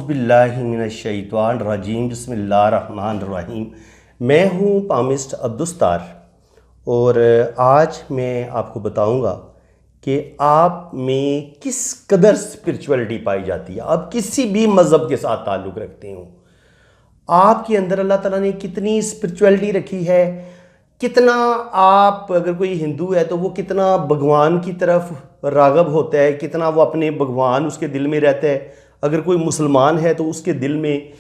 औज़ुबिल्लाहि मिनश्शैतानिर्रजीम बिस्मिल्लाहिर्रहमानिर्रहीम। मैं हूँ पामिस्ट अब्दुस्तार और आज मैं आपको बताऊँगा कि आप में किस कदर स्पिरिचुअलिटी पाई जाती है। आप किसी भी मज़हब के साथ ताल्लुक़ रखते हो, आपके अंदर अल्लाह ताला ने कितनी स्पिरिचुअलिटी रखी है, कितना आप अगर कोई हिंदू है तो वो कितना भगवान की तरफ राग़ब होता है, कितना वो अपने भगवान उसके दिल में रहता है। अगर कोई मुसलमान है तो उसके दिल में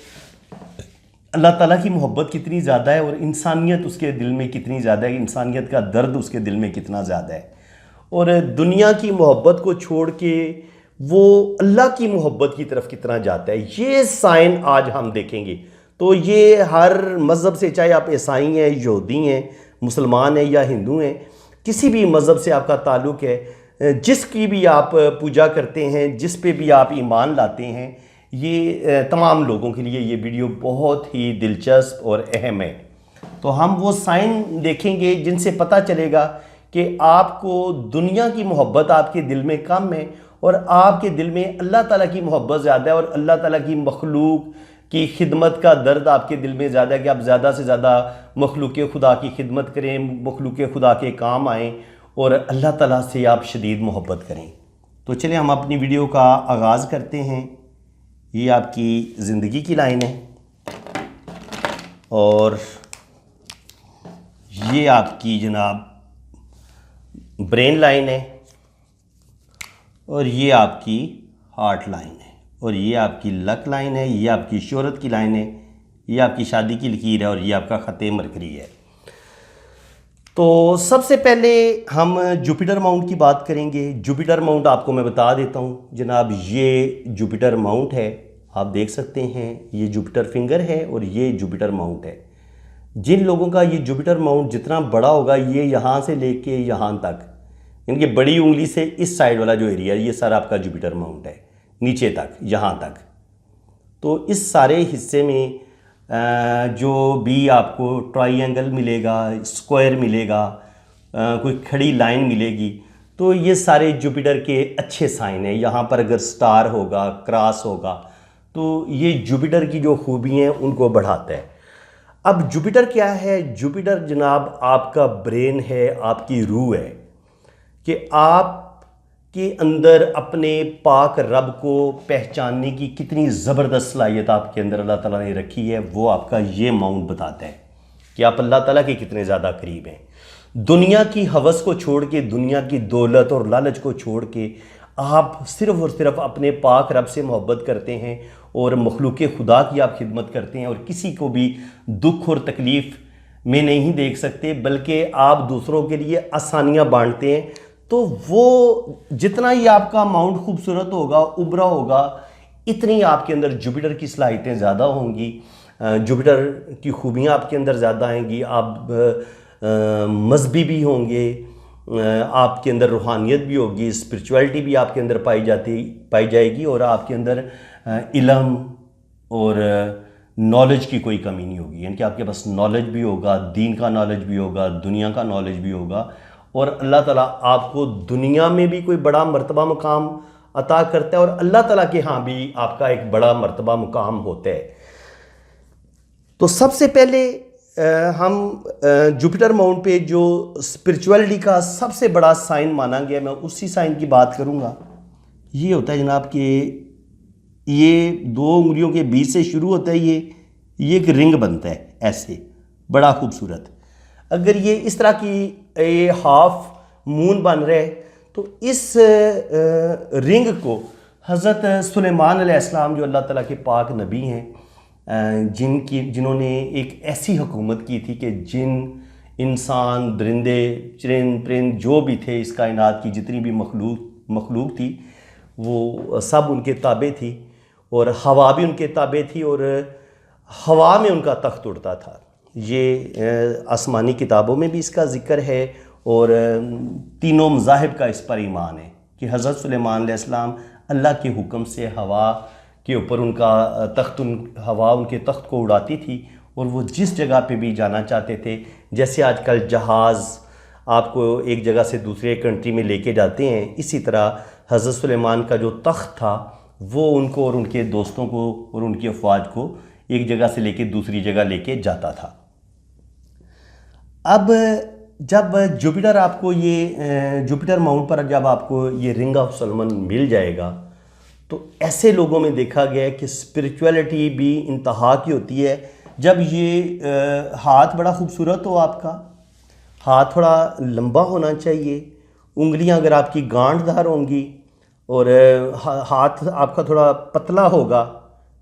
अल्लाह ताला की मोहब्बत कितनी ज़्यादा है और इंसानियत उसके दिल में कितनी ज़्यादा है, इंसानियत का दर्द उसके दिल में कितना ज़्यादा है। और दुनिया की मोहब्बत को छोड़ के वो अल्लाह की मोहब्बत की तरफ कितना जाता है, ये साइन आज हम देखेंगे। तो ये हर मज़हब से, चाहे आप ईसाई हैं, यहूदी हैं, मुसलमान हैं या हिंदू हैं, किसी भी मज़हब से आपका ताल्लुक़ है, जिसकी भी आप पूजा करते हैं, जिस पे भी आप ईमान लाते हैं, ये तमाम लोगों के लिए ये वीडियो बहुत ही दिलचस्प और अहम है। तो हम वो साइन देखेंगे जिनसे पता चलेगा कि आपको दुनिया की मोहब्बत आपके दिल में कम है और आपके दिल में अल्लाह ताला की मोहब्बत ज़्यादा है और अल्लाह ताला की मखलूक की खिदमत का दर्द आपके दिल में ज़्यादा है कि आप ज़्यादा से ज़्यादा मखलूक खुदा की खिदमत करें, मखलूक खुदा के काम आएँ और अल्लाह ताला से आप शदीद मोहब्बत करें। तो चलिए हम अपनी वीडियो का आगाज़ करते हैं। ये आपकी ज़िंदगी की लाइन है और ये आपकी जनाब ब्रेन लाइन है और ये आपकी हार्ट लाइन है और ये आपकी लक लाइन है, ये आपकी शोहरत की लाइन है, ये आपकी शादी की लकीर है और ये आपका ख़ते मरकरी है। तो सबसे पहले हम जुपिटर माउंट की बात करेंगे। जुपिटर माउंट आपको मैं बता देता हूँ जनाब, ये जुपिटर माउंट है, आप देख सकते हैं, ये जुपिटर फिंगर है और ये जुपिटर माउंट है। जिन लोगों का ये जुपिटर माउंट जितना बड़ा होगा, ये यहाँ से लेके यहाँ तक, इनकी बड़ी उंगली से इस साइड वाला जो एरिया है, ये सारा आपका जुपिटर माउंट है, नीचे तक, यहाँ तक। तो इस सारे हिस्से में जो भी आपको ट्रायंगल मिलेगा, स्क्वायर मिलेगा, कोई खड़ी लाइन मिलेगी, तो ये सारे जुपिटर के अच्छे साइन हैं। यहाँ पर अगर स्टार होगा, क्रॉस होगा, तो ये जुपिटर की जो खूबी हैं उनको बढ़ाता है। अब जुपिटर क्या है? जुपिटर जनाब आपका ब्रेन है, आपकी रूह है, कि आप के अंदर अपने पाक रब को पहचानने की कितनी ज़बरदस्त सलाहियत आपके अंदर अल्लाह ताला ने रखी है, वो आपका ये माउंट बताता है कि आप अल्लाह ताला के कितने ज़्यादा करीब हैं। दुनिया की हवस को छोड़ के, दुनिया की दौलत और लालच को छोड़ के आप सिर्फ़ और सिर्फ अपने पाक रब से मोहब्बत करते हैं और मखलूक खुदा की आप खिदमत करते हैं और किसी को भी दुख और तकलीफ़ में नहीं देख सकते, बल्कि आप दूसरों के लिए आसानियाँ बांटते हैं। तो वो जितना ही आपका माउंट खूबसूरत होगा, उभरा होगा, इतनी आपके अंदर जुपिटर की सलाहियतें ज़्यादा होंगी, जुपिटर की खूबियाँ आपके अंदर ज़्यादा आएंगी। आप मजहबी भी होंगे, आपके अंदर रूहानियत भी होगी, स्पिरिचुअलिटी भी आपके अंदर पाई जाएगी और आपके अंदर इल्म और नॉलेज की कोई कमी नहीं होगी। यानी कि आपके पास नॉलेज भी होगा, दीन का नॉलेज भी होगा, दुनिया का नॉलेज भी होगा और अल्लाह ताला आपको दुनिया में भी कोई बड़ा मर्तबा मुकाम अता करता है और अल्लाह ताला के यहाँ भी आपका एक बड़ा मर्तबा मुकाम होता है। तो सबसे पहले हम जुपिटर माउंट पे जो स्पिरिचुअलिटी का सबसे बड़ा साइन माना गया, मैं उसी साइन की बात करूँगा। ये होता है जनाब कि ये दो उंगलियों के बीच से शुरू होता है, ये एक रिंग बनता है ऐसे, बड़ा खूबसूरत। अगर ये इस तरह की ये हाफ मून बन रहा है तो इस रिंग को हज़रत सुलेमान अलैहिस्सलाम, जो अल्लाह ताला के पाक नबी हैं, जिन्होंने एक ऐसी हुकूमत की थी कि जिन इंसान, दरिंदे, परिंद जो भी थे, इस कायनात की जितनी भी मखलूक थी, वो सब उनके ताबे थी और हवा भी उनके ताबे थी और हवा में उनका तख्त उड़ता था। ये आसमानी किताबों में भी इसका ज़िक्र है और तीनों मज़ाहिब का इस पर ईमान है कि हज़रत सुलेमान अलैहिस्सलाम अल्लाह के हुक्म से हवा के ऊपर उनका तख्त, हवा उनके तख्त को उड़ाती थी और वो जिस जगह पे भी जाना चाहते थे, जैसे आजकल जहाज़ आपको एक जगह से दूसरे कंट्री में लेके जाते हैं, इसी तरह हज़रत सुलेमान का जो तख्त था वो उनको और उनके दोस्तों को और उनकी अफवाज को एक जगह से लेके दूसरी जगह लेके जाता था। अब जब जुपिटर आपको ये जुपिटर माउंट पर जब आपको ये रिंग ऑफ सोलोमन मिल जाएगा तो ऐसे लोगों में देखा गया है कि स्पिरिचुअलिटी भी इंतहा की होती है। जब ये हाथ बड़ा खूबसूरत हो, आपका हाथ थोड़ा लंबा होना चाहिए, उंगलियां अगर आपकी गांठदार होंगी और हाथ आपका थोड़ा पतला होगा,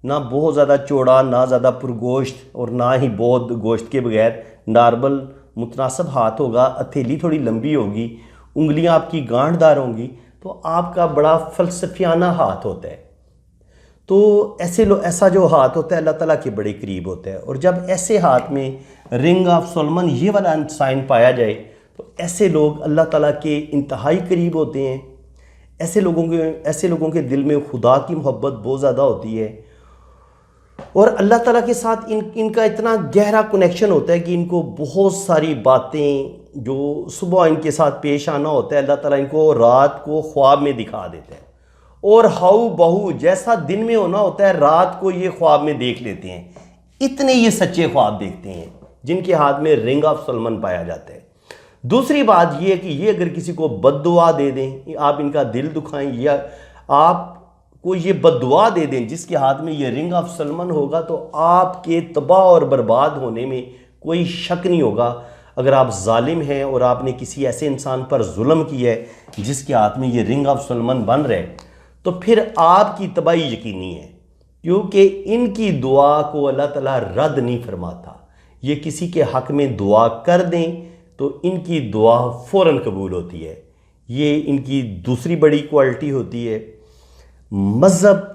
ना बहुत ज़्यादा चौड़ा ना ज़्यादा पुरगोश्त और ना ही बहुत गोश्त के बगैर, नॉर्मल मुतनासिब हाथ होगा, हथेली थोड़ी लंबी होगी, उंगलियां आपकी गांठदार होंगी, तो आपका बड़ा फ़लसफियाना हाथ होता है। तो ऐसा जो हाथ होता है अल्लाह ताला के बड़े करीब होता है। और जब ऐसे हाथ में रिंग ऑफ सोलोमन ये वाला साइन पाया जाए तो ऐसे लोग अल्लाह ताला के इंतहाई करीब होते हैं। ऐसे लोगों के दिल में खुदा की मोहब्बत बहुत ज़्यादा होती है और अल्लाह ताला के साथ इनका इतना गहरा कनेक्शन होता है कि इनको बहुत सारी बातें जो सुबह इनके साथ पेश आना होता है अल्लाह ताला इनको रात को ख्वाब में दिखा देता है और हाउ बहू जैसा दिन में होना होता है रात को ये ख्वाब में देख लेते हैं। इतने ये सच्चे ख्वाब देखते हैं जिनके हाथ में रिंग ऑफ सोलोमन पाया जाता है। दूसरी बात ये है कि ये अगर किसी को बद्दुआ दे दें, आप इनका दिल दुखाएं या आप को ये बद्दुआ दे दें जिसके हाथ में ये रिंग ऑफ सोलोमन होगा तो आपके तबाह और बर्बाद होने में कोई शक नहीं होगा। अगर आप जालिम हैं और आपने किसी ऐसे इंसान पर जुल्म किया है जिसके हाथ में ये रिंग ऑफ सोलोमन बन रहा है तो फिर आपकी तबाही यकीनी है, क्योंकि इनकी दुआ को अल्लाह ताला रद्द नहीं फरमाता। ये किसी के हक में दुआ कर दें तो इनकी दुआ फ़ौरन कबूल होती है। ये इनकी दूसरी बड़ी क्वालिटी होती है। मज़हब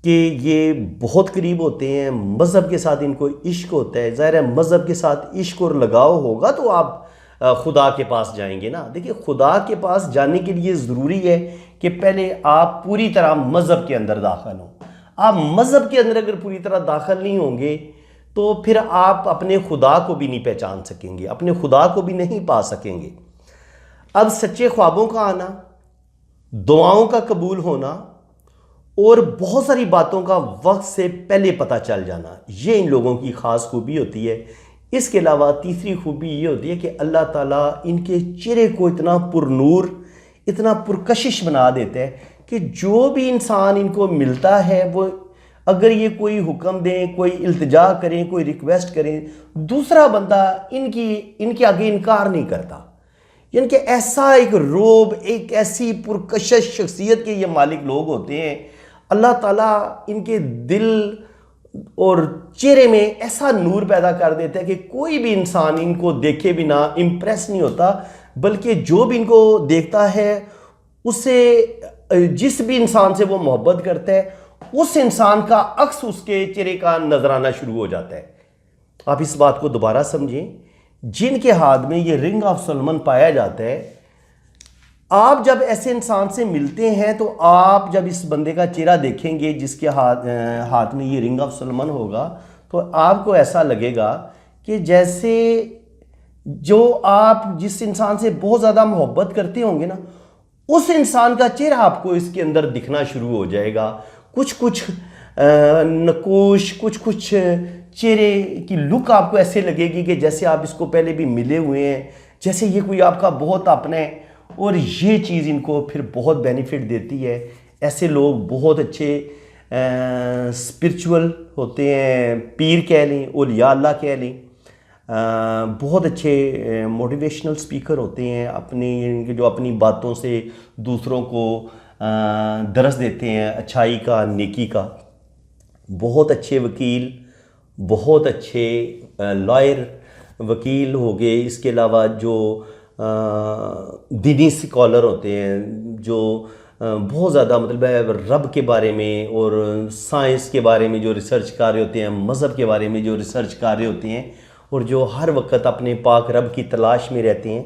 के ये बहुत करीब होते हैं, मज़हब के साथ इनको इश्क होता है। ज़ाहिर है मज़हब के साथ इश्क और लगाव होगा तो आप खुदा के पास जाएंगे ना। देखिए खुदा के पास जाने के लिए ज़रूरी है कि पहले आप पूरी तरह मज़हब के अंदर दाखिल हों। आप मज़हब के अंदर अगर पूरी तरह दाखिल नहीं होंगे तो फिर आप अपने खुदा को भी नहीं पहचान सकेंगे, अपने खुदा को भी नहीं पा सकेंगे। अब सच्चे ख्वाबों का आना, दुआओं का कबूल होना और बहुत सारी बातों का वक्त से पहले पता चल जाना, ये इन लोगों की ख़ास खूबी होती है। इसके अलावा तीसरी खूबी ये होती है कि अल्लाह ताला इनके चेहरे को इतना पुरनूर, इतना पुरकशिश बना देता है कि जो भी इंसान इनको मिलता है वो अगर ये कोई हुक्म दें, कोई इल्तिजा करें, कोई रिक्वेस्ट करें, दूसरा बंदा इनके आगे इनकार नहीं करता। यानी कि ऐसा एक रोब, एक ऐसी पुरकशिश शख्सियत के ये मालिक लोग होते हैं। अल्लाह ताला इनके दिल और चेहरे में ऐसा नूर पैदा कर देता है कि कोई भी इंसान इनको देखे बिना इम्प्रेस नहीं होता, बल्कि जो भी इनको देखता है उससे, जिस भी इंसान से वो मोहब्बत करता है उस इंसान का अक्स उसके चेहरे का नजराना शुरू हो जाता है। आप इस बात को दोबारा समझें, जिनके हाथ में ये रिंग ऑफ सोलोमन पाया जाता है, आप जब ऐसे इंसान से मिलते हैं तो आप जब इस बंदे का चेहरा देखेंगे जिसके हाथ में ये रिंग ऑफ सोलोमन होगा तो आपको ऐसा लगेगा कि जैसे जो आप जिस इंसान से बहुत ज़्यादा मोहब्बत करते होंगे ना, उस इंसान का चेहरा आपको इसके अंदर दिखना शुरू हो जाएगा। कुछ नकोश, कुछ चेहरे की लुक आपको ऐसे लगेगी कि जैसे आप इसको पहले भी मिले हुए हैं, जैसे ये कोई आपका बहुत अपना है। और ये चीज़ इनको फिर बहुत बेनिफिट देती है। ऐसे लोग बहुत अच्छे स्पिरिचुअल होते हैं, पीर कह लें, औलिया अल्लाह कह लें, बहुत अच्छे मोटिवेशनल स्पीकर होते हैं, जो अपनी बातों से दूसरों को दरस देते हैं अच्छाई का, नेकी का। बहुत अच्छे वकील, बहुत अच्छे लॉयर वकील हो गए। इसके अलावा जो दीनी स्कॉलर होते हैं, जो बहुत ज़्यादा मतलब रब के बारे में और साइंस के बारे में जो रिसर्च कर रहे होते हैं, मज़हब के बारे में जो रिसर्च कर रहे होते हैं और जो हर वक्त अपने पाक रब की तलाश में रहते हैं,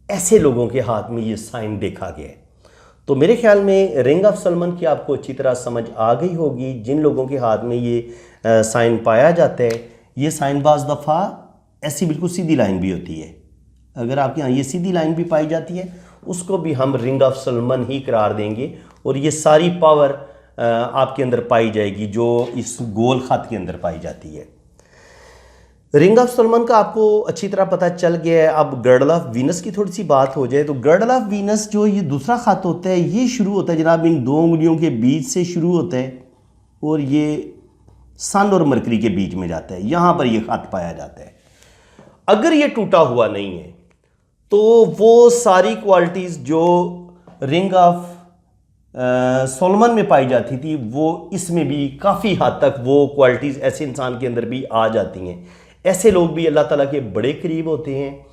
ऐसे लोगों के हाथ में ये साइन देखा गया है। तो मेरे ख्याल में रिंग ऑफ सोलोमन की आपको अच्छी तरह समझ आ गई होगी। जिन लोगों के हाथ में ये साइन पाया जाता है, ये साइन बाज़ दफ़ा ऐसी बिल्कुल सीधी लाइन भी होती है। अगर आपके यहाँ ये सीधी लाइन भी पाई जाती है उसको भी हम रिंग ऑफ सोलोमन ही करार देंगे और ये सारी पावर आपके अंदर पाई जाएगी, जो इस गोल ख़त के अंदर पाई जाती है। रिंग ऑफ सोलोमन का आपको अच्छी तरह पता चल गया है। अब गर्डल ऑफ वीनस की थोड़ी सी बात हो जाए तो गर्डल ऑफ वीनस जो ये दूसरा ख़त होता है, ये शुरू होता है जनाब इन 2 उंगलियों के बीच से शुरू होता है और ये सन और मरकरी के बीच में जाता है, यहाँ पर ये ख़त पाया जाता है। अगर ये टूटा हुआ नहीं है तो वो सारी क्वालिटीज़ जो रिंग ऑफ सोलोमन में पाई जाती थी वो इसमें भी काफ़ी हद तक वो क्वालिटीज़ ऐसे इंसान के अंदर भी आ जाती हैं। ऐसे लोग भी अल्लाह ताला के बड़े करीब होते हैं।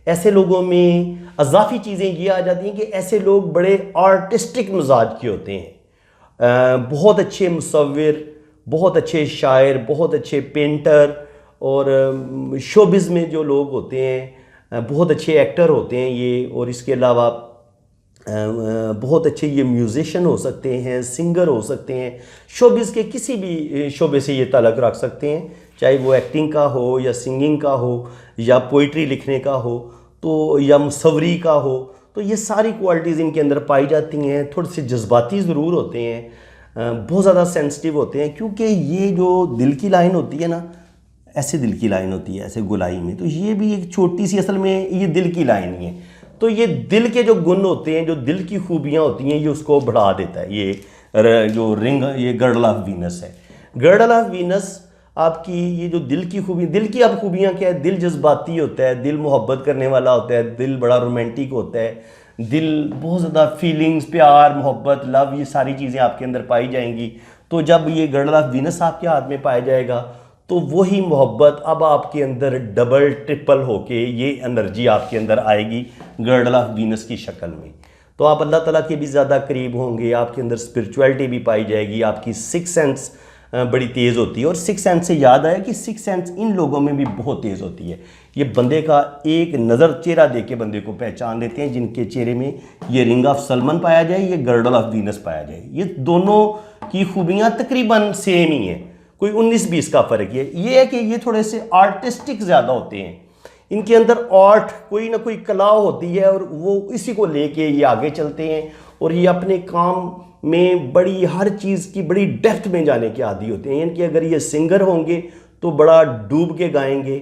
ऐसे लोगों में अजाफी चीज़ें ये आ जाती हैं कि ऐसे लोग बड़े आर्टिस्टिक मिजाज के होते हैं, बहुत अच्छे मुसव्विर, बहुत अच्छे शायर, बहुत अच्छे पेंटर, और शोबिज़ में जो लोग होते हैं बहुत अच्छे एक्टर होते हैं ये, और इसके अलावा बहुत अच्छे ये म्यूज़िशियन हो सकते हैं, सिंगर हो सकते हैं, शोबिज़ के किसी भी शोबे से ये ताल्लुक़ रख सकते हैं, चाहे वो एक्टिंग का हो या सिंगिंग का हो या पोइट्री लिखने का हो तो या मुसव्वरी का हो। तो ये सारी क्वालिटीज़ इनके अंदर पाई जाती हैं। थोड़े से जज्बाती ज़रूर होते हैं, बहुत ज़्यादा सेंसिटिव होते हैं, क्योंकि ये जो दिल की लाइन होती है ना, ऐसे दिल की लाइन होती है ऐसे गोलाई में, तो ये भी एक छोटी सी, असल में ये दिल की लाइन ही है। तो ये दिल के जो गुण होते हैं, जो दिल की खूबियाँ होती हैं, ये उसको बढ़ा देता है। ये जो रिंग, ये गर्डल ऑफ वीनस है। गर्डल ऑफ वीनस आपकी ये जो दिल की खूबी, दिल की अब खूबियाँ क्या है, दिल जज्बाती होता है, दिल मोहब्बत करने वाला होता है, दिल बड़ा रोमांटिक होता है, दिल बहुत ज़्यादा फीलिंग्स, प्यार, मोहब्बत, लव, ये सारी चीज़ें आपके अंदर पाई जाएंगी। तो जब ये गर्डल ऑफ वीनस आपके हाथ में पाया जाएगा तो वही मोहब्बत अब आपके अंदर डबल ट्रिपल होके ये एनर्जी आपके अंदर आएगी गर्डल ऑफ वीनस की शक्ल में। तो आप अल्लाह ताला के भी ज़्यादा करीब होंगे, आपके अंदर स्पिरिचुअलिटी भी पाई जाएगी, आपकी सिक्स सेंस बड़ी तेज़ होती है। और सिक्स सेंस से याद आया कि सिक्स सेंस इन लोगों में भी बहुत तेज़ होती है। ये बंदे का एक नज़र, चेहरा देख के बंदे को पहचान लेते हैं, जिनके चेहरे में ये रिंग ऑफ सोलोमन पाया जाए, ये गर्डल ऑफ वीनस पाया जाए। ये दोनों की खूबियाँ तकरीबन सेम ही हैं, कोई 19-20 का फ़र्क है। ये है कि ये थोड़े से आर्टिस्टिक ज़्यादा होते हैं, इनके अंदर आर्ट, कोई ना कोई कला होती है और वो इसी को लेके ये आगे चलते हैं और ये अपने काम में बड़ी, हर चीज़ की बड़ी डेप्थ में जाने के आदी होते हैं। यानी कि अगर ये सिंगर होंगे तो बड़ा डूब के गाएंगे,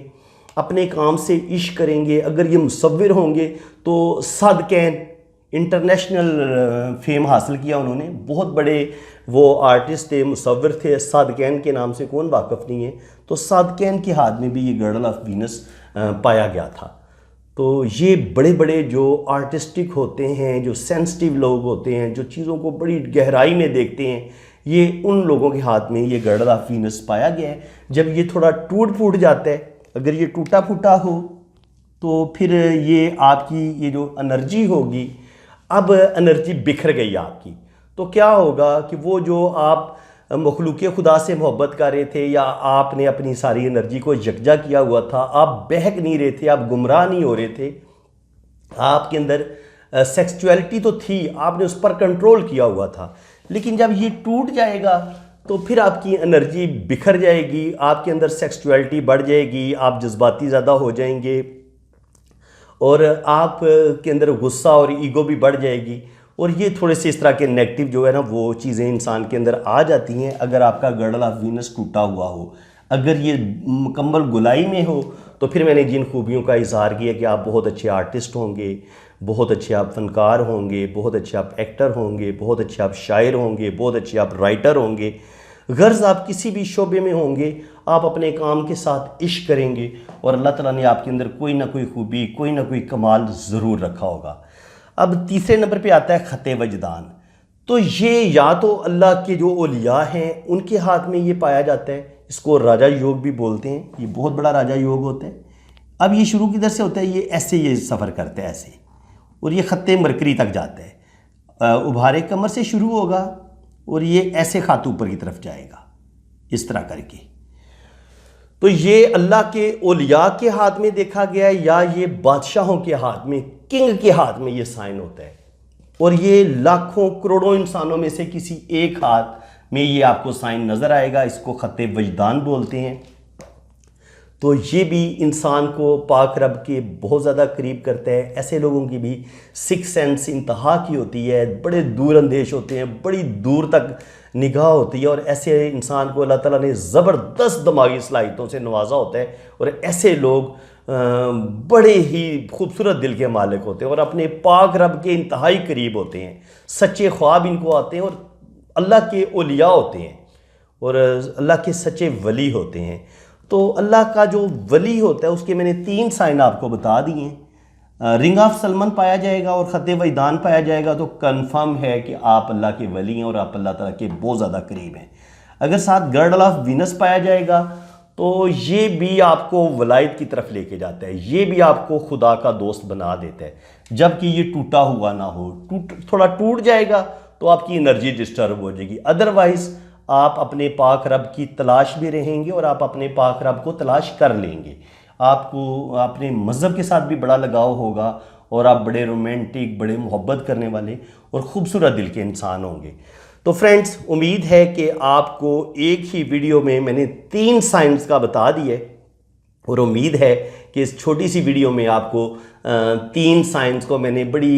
अपने काम से इश्क करेंगे। अगर ये मुसव्विर होंगे तो सादकैन, इंटरनेशनल फेम हासिल किया उन्होंने, बहुत बड़े वो आर्टिस्ट थे, मुसव्विर थे। सादकैन के नाम से कौन वाकिफ़ नहीं है। तो सादकैन के हाथ में भी ये गर्डल ऑफ वीनस पाया गया था। तो ये बड़े बड़े जो आर्टिस्टिक होते हैं, जो सेंसिटिव लोग होते हैं, जो चीज़ों को बड़ी गहराई में देखते हैं, ये उन लोगों के हाथ में ये गर्डल ऑफ वीनस पाया गया है। जब ये थोड़ा टूट फूट जाता है, अगर ये टूटा फूटा हो तो फिर ये आपकी ये जो एनर्जी होगी, अब एनर्जी बिखर गई आपकी, तो क्या होगा कि वो जो आप मखलूक़ खुदा से मोहब्बत कर रहे थे या आपने अपनी सारी एनर्जी को यकजा किया हुआ था, आप बहक नहीं रहे थे, आप गुमराह नहीं हो रहे थे, आपके अंदर सेक्सुअलिटी तो थी, आपने उस पर कंट्रोल किया हुआ था। लेकिन जब ये टूट जाएगा तो फिर आपकी एनर्जी बिखर जाएगी, आपके अंदर सेक्सुअलिटी बढ़ जाएगी, आप जज्बाती ज़्यादा हो जाएंगे और आप के अंदर गुस्सा और ईगो भी बढ़ जाएगी। और ये थोड़े से इस तरह के नेगेटिव जो है ना वो चीज़ें इंसान के अंदर आ जाती हैं अगर आपका गर्डल ऑफ वीनस टूटा हुआ हो। अगर ये मुकम्मल गुलाई में हो तो फिर मैंने जिन खूबियों का इजहार किया कि आप बहुत अच्छे आर्टिस्ट होंगे, बहुत अच्छे आप फनकार होंगे, बहुत अच्छे आप एक्टर होंगे, बहुत अच्छे आप शायर होंगे, बहुत अच्छे आप राइटर होंगे, गर्ज आप किसी भी शोबे में होंगे, आप अपने काम के साथ इश्क करेंगे और अल्लाह ताला ने आपके अंदर कोई ना कोई खूबी, कोई ना कोई कमाल ज़रूर रखा होगा। अब तीसरे नंबर पे आता है ख़त वजदान। तो ये या तो अल्लाह के जो औलिया हैं उनके हाथ में ये पाया जाता है, इसको राजा योग भी बोलते हैं, ये बहुत बड़ा राजा योग होता है। अब ये शुरू किधर से होता है, ये ऐसे ये सफ़र करते हैं ऐसे, और ये ख़त मरकरी तक जाता है, उभारे कमर से शुरू होगा और ये ऐसे ख़त ऊपर की तरफ जाएगा इस तरह करके। तो ये अल्लाह के औलिया के हाथ में देखा गया है या ये बादशाहों के हाथ में, किंग के हाथ में ये साइन होता है। और ये लाखों करोड़ों इंसानों में से किसी एक हाथ में ये आपको साइन नज़र आएगा, इसको ख़त वजदान बोलते हैं। तो ये भी इंसान को पाक रब के बहुत ज़्यादा करीब करता है। ऐसे लोगों की भी सिक्स सेंस इंतहा की होती है, बड़े दूर अंदेश होते हैं, बड़ी दूर तक निगाह होती है, और ऐसे इंसान को अल्लाह ताला ने ज़बरदस्त दिमागी सलाहियतों से नवाजा होता है। और ऐसे लोग बड़े ही खूबसूरत दिल के मालिक होते हैं और अपने पाक रब के इंतहाई करीब होते हैं। सच्चे ख्वाब इनको आते हैं और अल्लाह के औलिया होते हैं और अल्लाह के सच्चे वली होते हैं। तो अल्लाह का जो वली होता है उसके मैंने 3 साइन आपको बता दिए हैं। रिंग ऑफ सलमान पाया जाएगा और ख़त वैदान पाया जाएगा तो कंफर्म है कि आप अल्लाह के वली हैं और आप अल्लाह ताला के बहुत ज़्यादा करीब हैं। अगर साथ गर्डल ऑफ वीनस पाया जाएगा तो ये भी आपको वलायत की तरफ लेके जाता है, ये भी आपको खुदा का दोस्त बना देता है, जबकि ये टूटा हुआ ना हो। थोड़ा टूट जाएगा तो आपकी एनर्जी डिस्टर्ब हो जाएगी, अदरवाइज़ आप अपने पाक रब की तलाश में रहेंगे और आप अपने पाक रब को तलाश कर लेंगे। आपको अपने मज़हब के साथ भी बड़ा लगाव होगा और आप बड़े रोमांटिक, बड़े मोहब्बत करने वाले और ख़ूबसूरत दिल के इंसान होंगे। तो फ्रेंड्स, उम्मीद है कि आपको एक ही वीडियो में मैंने 3 साइंस का बता दिया और उम्मीद है कि इस छोटी सी वीडियो में आपको 3 साइंस को मैंने बड़ी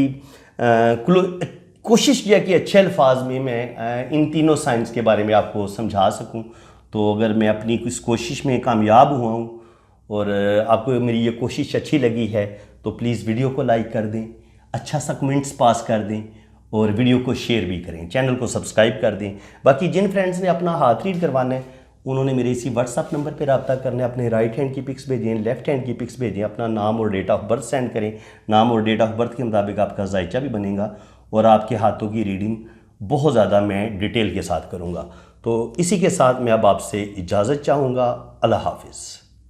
कोशिश किया कि अच्छे अल्फाज में मैं इन तीनों साइंस के बारे में आपको समझा सकूं। तो अगर मैं अपनी इस कोशिश में कामयाब हुआ हूं और आपको मेरी ये कोशिश अच्छी लगी है तो प्लीज़ वीडियो को लाइक कर दें, अच्छा सा कमेंट्स पास कर दें और वीडियो को शेयर भी करें, चैनल को सब्सक्राइब कर दें। बाकी जिन फ्रेंड्स ने अपना हाथ रीड करवाना है उन्होंने मेरे इसी व्हाट्सअप नंबर पर रब्ता करना है। अपने राइट हैंड की पिक्स भेजें, लेफ्ट हैंड की पिक्स भेजें, अपना नाम और डेट ऑफ बर्थ सेंड करें। नाम और डेट ऑफ बर्थ के मुताबिक आपका जायचा भी बनेगा और आपके हाथों की रीडिंग बहुत ज़्यादा मैं डिटेल के साथ करूँगा। तो इसी के साथ मैं अब आपसे इजाज़त चाहूँगा। अल्लाह हाफिज़।